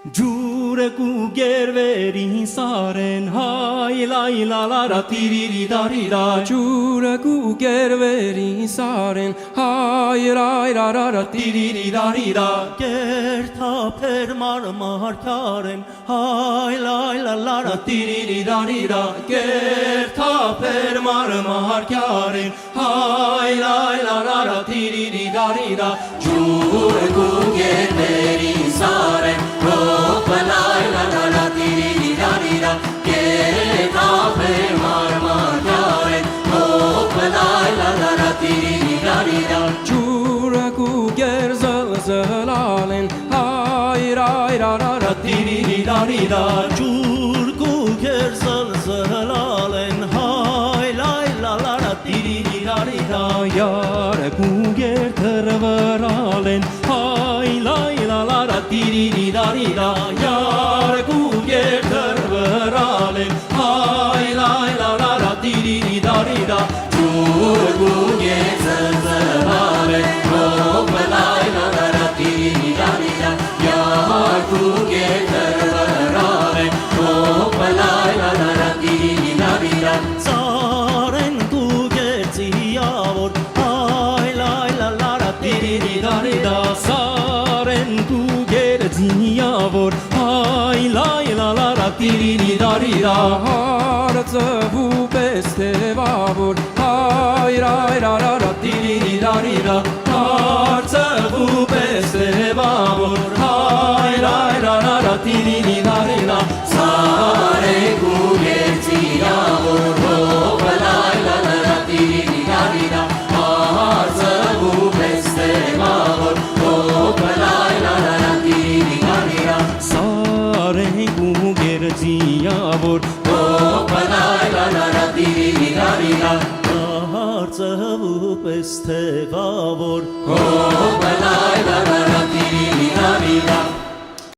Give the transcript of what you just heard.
Ջուրը կուգերվերին սարեն հայ լայ լալարա տիրիրի դարիրա Ջուրը կուգերվերին սարեն հայ լայ լալարա տիրիրի դարիրա Կերթապեր մարմարքարեն հայ լայ լալարա տիրիրի դարիրա Կերթապեր մարմարքարեն հայ լայ լալարա տիրիրի դարիրա Ջուրը կուգերվերին սարեն Palai la la la tiri da di da ke ta pe mar mar kare oh palai la la la tiri da di da Jura ku ger zal zalalen hay ray ra ra ra tiri da di da jur ku ger zal zalalen hay lai la la la tiri da di da yar ku ger tharvaralen hay lai la la la tiri da di da yar ku ger tharvaralen hay lai la la la tiri da di da jur ku ger zalalen oh palai la la la tiri da di da yar ku ger tharvaralen oh palai la la la tiri da di da Saren tu ger ziyavor hay lai la la la tiri da di da Saren tu ger ziyavor hay lai la la la tiri da di da Harță vu peste vavor hay ray ra ra ra tiri da di da Harță vu peste vavor hay lai la la la tiri da di da sare ku ger ziyavor oh palai la la la tiri da di da harza ku peste vavor oh palai la la la tiri da di da Saren tu ger ziyavor oh palai la la la tiri da di da Harță vu peste vavor oh palai la la